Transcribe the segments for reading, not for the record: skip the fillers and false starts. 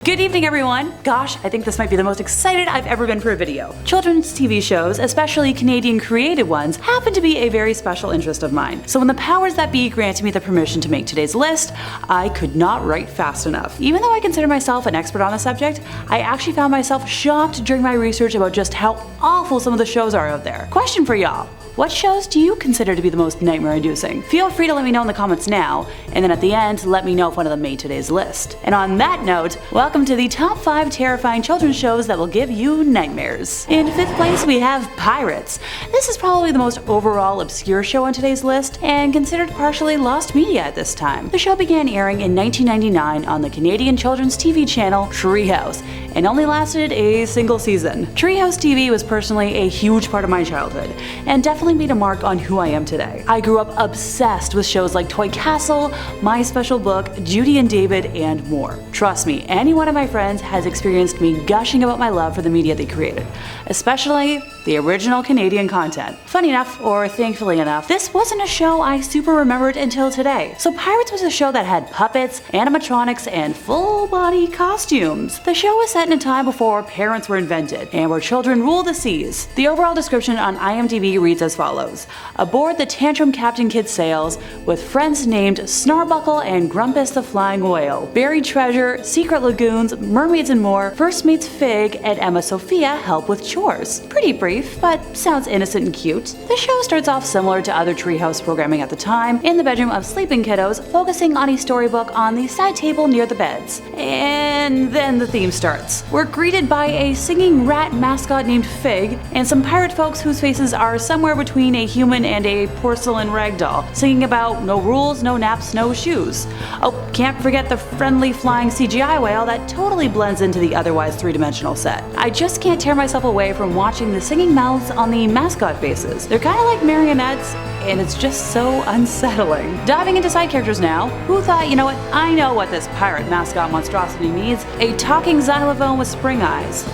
Good evening, everyone! Gosh, I think this might be the most excited I've ever been for a video. Children's TV shows, especially Canadian created ones, happen to be a very special interest of mine. So when the powers that be granted me the permission to make today's list, I could not write fast enough. Even though I consider myself an expert on the subject, I actually found myself shocked during my research about just how awful some of the shows are out there. Question for y'all. What shows do you consider to be the most nightmare-inducing? Feel free to let me know in the comments now, and then at the end, let me know if one of them made today's list. And on that note, welcome to the top 5 terrifying children's shows that will give you nightmares. In 5th place, we have Pirates. This is probably the most overall obscure show on today's list, and considered partially lost media at this time. The show began airing in 1999 on the Canadian children's TV channel Treehouse, and only lasted a single season. Treehouse TV was personally a huge part of my childhood, and definitely made a mark on who I am today. I grew up obsessed with shows like Toy Castle, My Special Book, Judy and David, and more. Trust me, any one of my friends has experienced me gushing about my love for the media they created, especially the original Canadian content. Funny enough, or thankfully enough, this wasn't a show I super remembered until today. So Pirates was a show that had puppets, animatronics, and full-body costumes. The show was set in a time before parents were invented, and where children ruled the seas. The overall description on IMDb reads as follows. Aboard the Tantrum Captain Kidd sails with friends named Snarbuckle and Grumpus the Flying Whale, buried treasure, secret lagoons, mermaids and more. First meets Fig and Emma Sophia help with chores. Pretty brief, but sounds innocent and cute. The show starts off similar to other Treehouse programming at the time, in the bedroom of sleeping kiddos, focusing on a storybook on the side table near the beds. And then the theme starts. We're greeted by a singing rat mascot named Fig, and some pirate folks whose faces are somewhere between a human and a porcelain ragdoll, singing about no rules, no naps, no shoes. Oh, can't forget the friendly flying CGI whale that totally blends into the otherwise three-dimensional set. I just can't tear myself away from watching the singing mouths on the mascot faces. They're kinda like marionettes, and it's just so unsettling. Diving into side characters now, who thought, you know what, I know what this pirate mascot monstrosity needs, a talking xylophone with spring eyes.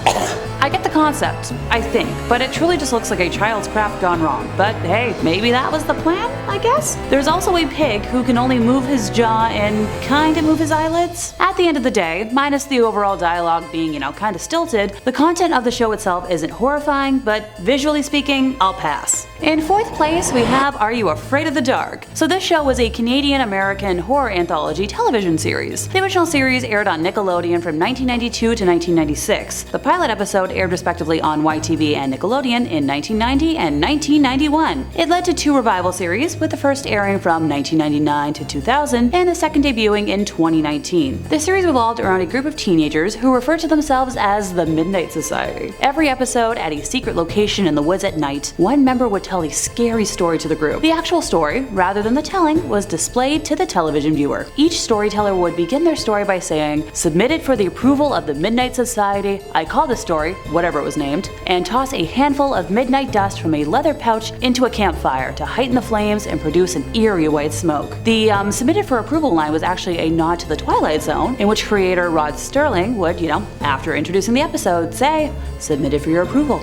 I get the concept, I think, but it truly just looks like a child's craft gone wrong. But hey, maybe that was the plan, I guess? There's also a pig who can only move his jaw and kinda move his eyelids. At the end of the day, minus the overall dialogue being, kinda stilted, the content of the show itself isn't horrifying, but visually speaking, I'll pass. In 4th place, we have Are You Afraid of the Dark? So this show was a Canadian-American horror anthology television series. The original series aired on Nickelodeon from 1992 to 1996. The pilot episode aired respectively on YTV and Nickelodeon in 1990 and 1991. It led to 2 revival series, with the first airing from 1999 to 2000 and the second debuting in 2019. The series revolved around a group of teenagers who referred to themselves as the Midnight Society. Every episode at a secret location in the woods at night, one member would tell a scary story to the group. The actual story, rather than the telling, was displayed to the television viewer. Each storyteller would begin their story by saying, "Submitted for the approval of the Midnight Society, I call the story," whatever it was named, and toss a handful of midnight dust from a leather pouch into a campfire to heighten the flames and produce an eerie white smoke. The submitted for approval line was actually a nod to the Twilight Zone, in which creator Rod Sterling would, after introducing the episode, say, "Submitted for your approval."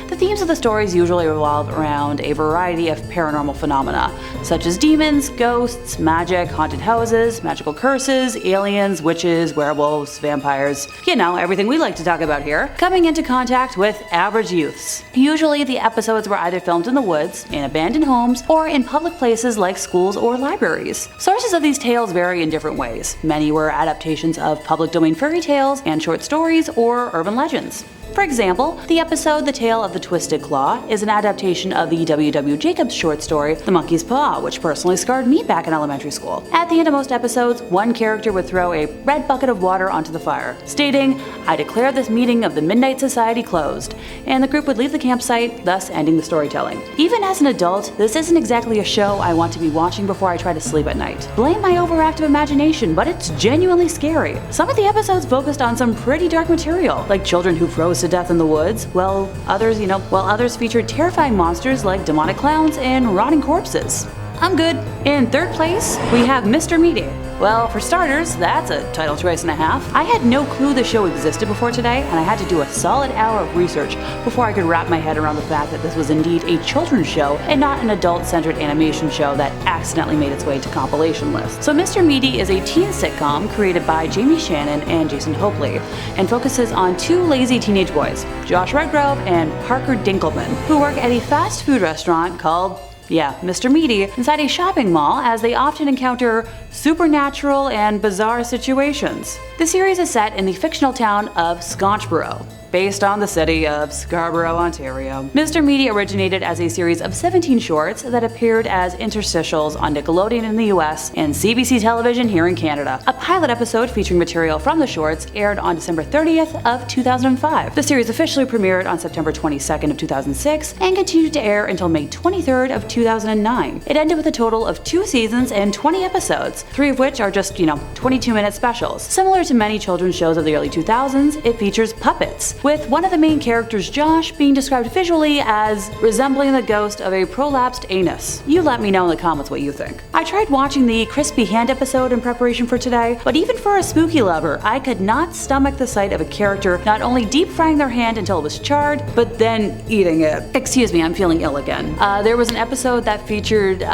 The themes of the stories usually revolve around a variety of paranormal phenomena, such as demons, ghosts, magic, haunted houses, magical curses, aliens, witches, werewolves, vampires, everything we like to talk about here, coming into contact with average youths. Usually the episodes were either filmed in the woods, in abandoned homes, or in public places like schools or libraries. Sources of these tales vary in different ways. Many were adaptations of public domain fairy tales and short stories or urban legends. For example, the episode The Tale of the Twisted Claw is an adaptation of the W.W. Jacobs short story The Monkey's Paw, which personally scarred me back in elementary school. At the end of most episodes, one character would throw a red bucket of water onto the fire, stating, "I declare this meeting of the Midnight Society closed," and the group would leave the campsite, thus ending the storytelling. Even as an adult, this isn't exactly a show I want to be watching before I try to sleep at night. Blame my overactive imagination, but it's genuinely scary. Some of the episodes focused on some pretty dark material, like children who froze to death in the woods, while others featured terrifying monsters like demonic clowns and rotting corpses. I'm good. In 3rd place, we have Mr. Meaty. Well, for starters, that's a title choice and a half. I had no clue the show existed before today, and I had to do a solid hour of research before I could wrap my head around the fact that this was indeed a children's show and not an adult-centered animation show that accidentally made its way to compilation lists. So Mr. Meaty is a teen sitcom created by Jamie Shannon and Jason Hopley, and focuses on two lazy teenage boys, Josh Redgrove and Parker Dinkelman, who work at a fast food restaurant called Mr. Meaty, inside a shopping mall, as they often encounter supernatural and bizarre situations. The series is set in the fictional town of Slniecko, based on the city of Scarborough, Ontario. Mr. Meaty originated as a series of 17 shorts that appeared as interstitials on Nickelodeon in the US and CBC television here in Canada. A pilot episode featuring material from the shorts aired on December 30th of 2005. The series officially premiered on September 22nd of 2006 and continued to air until May 23rd of 2009. It ended with a total of 2 seasons and 20 episodes, 3 of which are just, 22-minute specials. Similar to many children's shows of the early 2000s, it features puppets, with one of the main characters, Josh, being described visually as resembling the ghost of a prolapsed anus. You let me know in the comments what you think. I tried watching the Crispy Hand episode in preparation for today, but even for a spooky lover, I could not stomach the sight of a character not only deep frying their hand until it was charred, but then eating it. Excuse me, I'm feeling ill again. There was an episode that featured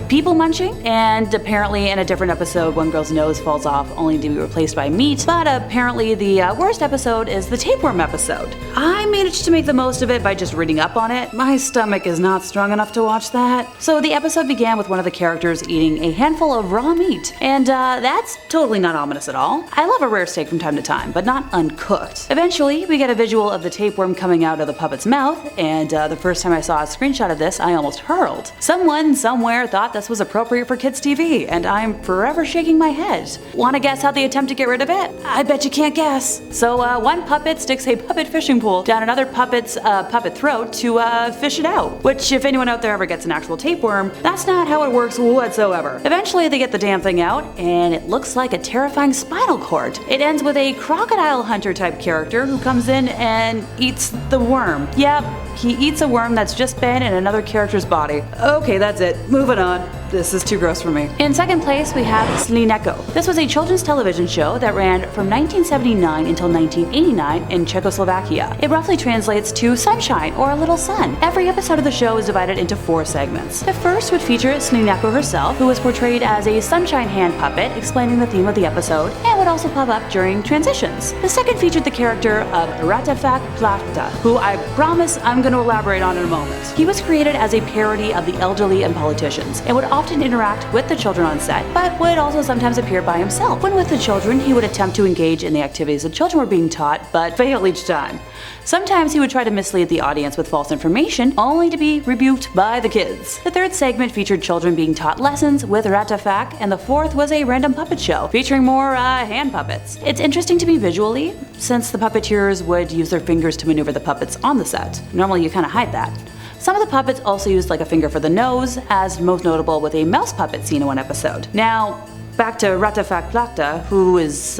people munching, and apparently in a different episode, one girl's nose falls off only to be replaced by meat, but apparently the worst episode is the tapeworm episode. I managed to make the most of it by just reading up on it. My stomach is not strong enough to watch that. So the episode began with one of the characters eating a handful of raw meat, and that's totally not ominous at all. I love a rare steak from time to time, but not uncooked. Eventually, we get a visual of the tapeworm coming out of the puppet's mouth, and the first time I saw a screenshot of this, I almost hurled. Someone somewhere thought this was appropriate for kids' TV, and I'm forever shaking my head. Wanna guess how they attempt to get rid of it? I bet you can't guess. So one puppet sticks a puppet fishing pole down another puppet's puppet throat to fish it out. Which, if anyone out there ever gets an actual tapeworm, that's not how it works whatsoever. Eventually they get the damn thing out, and it looks like a terrifying spinal cord. It ends with a crocodile hunter type character who comes in and eats the worm. Yep, he eats a worm that's just been in another character's body. Okay, that's it. Moving on. This is too gross for me. In second place, we have Slniecko. This was a children's television show that ran from 1979 until 1989 in Czechoslovakia. It roughly translates to sunshine or a little sun. Every episode of the show is divided into 4 segments. The first would feature Slniecko herself, who was portrayed as a sunshine hand puppet explaining the theme of the episode, and would also pop up during transitions. The second featured the character of Ratafak Plachta, who I promise I'm going to elaborate on in a moment. He was created as a parody of the elderly and politicians, and would often interact with the children on set, but would also sometimes appear by himself. When with the children, he would attempt to engage in the activities the children were being taught, but fail each time. Sometimes he would try to mislead the audience with false information, only to be rebuked by the kids. The third segment featured children being taught lessons with Ratafak, and the fourth was a random puppet show, featuring more hand puppets. It's interesting to me visually, since the puppeteers would use their fingers to maneuver the puppets on the set. Normally you kind of hide that. Some of the puppets also used like a finger for the nose, as most notable with a mouse puppet seen in one episode. Now, back to Ratafak Plachta, who is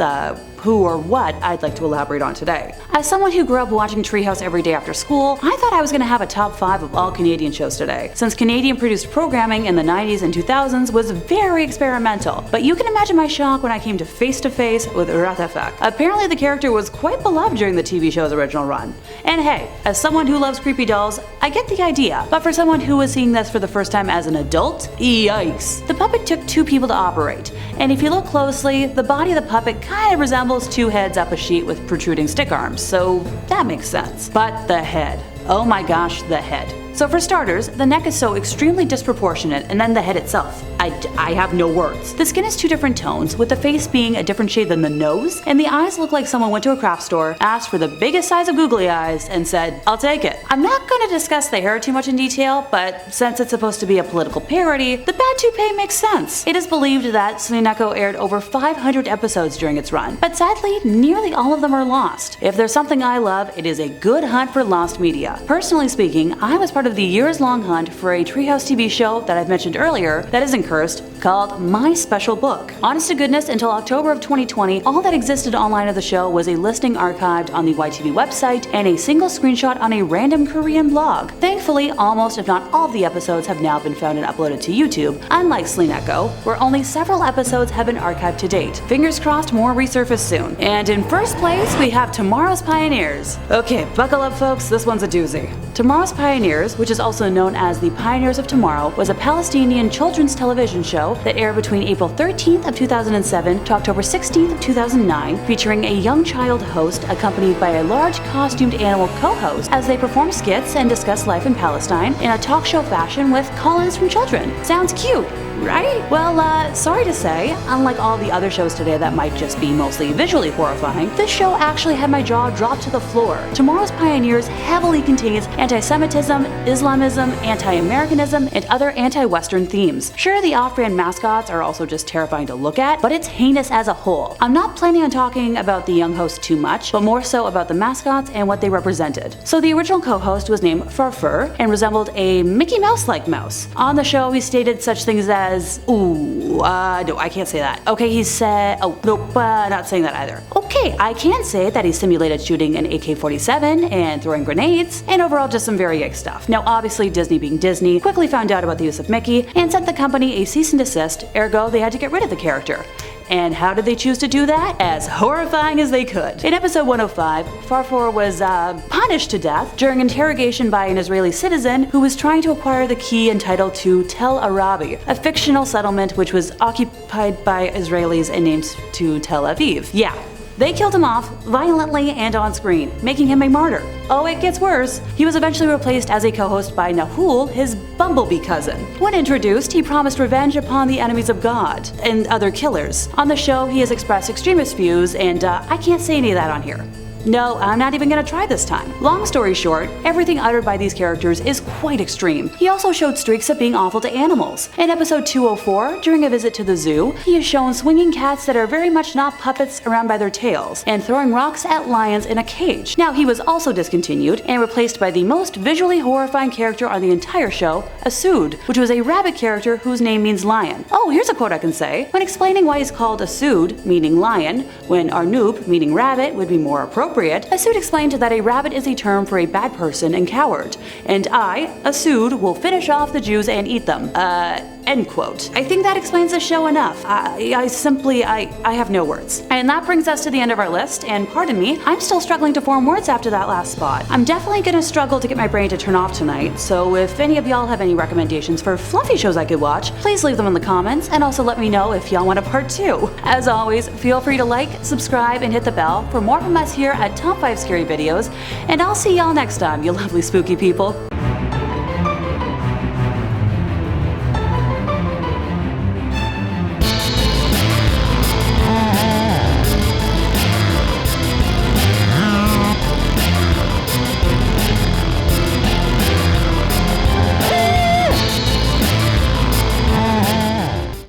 who or what I'd like to elaborate on today. As someone who grew up watching Treehouse every day after school, I thought I was going to have a top 5 of all Canadian shows today, since Canadian produced programming in the 90s and 2000s was very experimental. But you can imagine my shock when I came to face with Ratafak. Apparently the character was quite beloved during the TV show's original run. And hey, as someone who loves creepy dolls, I get the idea, but for someone who was seeing this for the first time as an adult, yikes. The puppet took 2 people to operate, and if you look closely, the body of the puppet kind of resembles 2 heads up a sheet with protruding stick arms, so that makes sense. But the head. Oh my gosh, the head. So for starters, the neck is so extremely disproportionate, and then the head itself. I have no words. The skin is 2 different tones, with the face being a different shade than the nose, and the eyes look like someone went to a craft store, asked for the biggest size of googly eyes, and said, "I'll take it." I'm not going to discuss the hair too much in detail, but since it's supposed to be a political parody, the bad toupee makes sense. It is believed that Slniecko aired over 500 episodes during its run, but sadly, nearly all of them are lost. If there's something I love, it is a good hunt for lost media. genre. Personally speaking, I was part of the years-long hunt for a Treehouse TV show that I've mentioned earlier that isn't cursed, called My Special Book. Honest to goodness, until October of 2020, all that existed online of the show was a listing archived on the YTV website and a single screenshot on a random Korean blog. Thankfully, almost if not all of the episodes have now been found and uploaded to YouTube, unlike Slniecko, where only several episodes have been archived to date. Fingers crossed more resurface soon. And in first place, we have Tomorrow's Pioneers. Okay, buckle up folks, this one's a doozy. Tomorrow's Pioneers, which is also known as The Pioneers of Tomorrow, was a Palestinian children's television show that aired between April 13th of 2007 to October 16th of 2009, featuring a young child host accompanied by a large costumed animal co-host as they perform skits and discuss life in Palestine in a talk show fashion with call-ins from children. Sounds cute, right? Well, sorry to say, unlike all the other shows today that might just be mostly visually horrifying, this show actually had my jaw drop to the floor. Tomorrow's Pioneers heavily contains anti-Semitism, Islamism, anti-Americanism, and other anti-Western themes. Sure, the off-brand mascots are also just terrifying to look at, but it's heinous as a whole. I'm not planning on talking about the young host too much, but more so about the mascots and what they represented. So the original co-host was named Farfur and resembled a Mickey Mouse-like mouse. On the show, he stated such things as, no, I can't say that. Okay, he said, nope, not saying that either. Okay, I can say that he simulated shooting an AK-47 and throwing grenades, and overall just some very yikes stuff. Now obviously Disney being Disney, quickly found out about the use of Mickey and sent the company a cease and desist, ergo they had to get rid of the character. And how did they choose to do that? As horrifying as they could. In episode 105, Farfur was punished to death during interrogation by an Israeli citizen who was trying to acquire the key entitled to Tel Arabi, a fictional settlement which was occupied by Israelis and named to Tel Aviv. Yeah. They killed him off violently and on screen, making him a martyr. Oh, it gets worse. He was eventually replaced as a co-host by Nahul, his bumblebee cousin. When introduced, he promised revenge upon the enemies of God and other killers. On the show, he has expressed extremist views, and I can't say any of that on here. No, I'm not even gonna try this time. Long story short, everything uttered by these characters is quite extreme. He also showed streaks of being awful to animals. In episode 204, during a visit to the zoo, he is shown swinging cats that are very much not puppets around by their tails, and throwing rocks at lions in a cage. Now, he was also discontinued and replaced by the most visually horrifying character on the entire show, Asud, which was a rabbit character whose name means lion. Oh, here's a quote I can say. When explaining why he's called Asud, meaning lion, when Arnoob, meaning rabbit, would be more appropriate, Asud explained that a rabbit is a term for a bad person and coward, and I, Asud, will finish off the Jews and eat them. End quote. I think that explains the show enough. I have no words. And that brings us to the end of our list, and pardon me, I'm still struggling to form words after that last spot. I'm definitely gonna struggle to get my brain to turn off tonight, so if any of y'all have any recommendations for fluffy shows I could watch, please leave them in the comments, and also let me know if y'all want a part 2. As always, feel free to like, subscribe, and hit the bell for more from us here at Top 5 Scary Videos, and I'll see y'all next time, you lovely spooky people.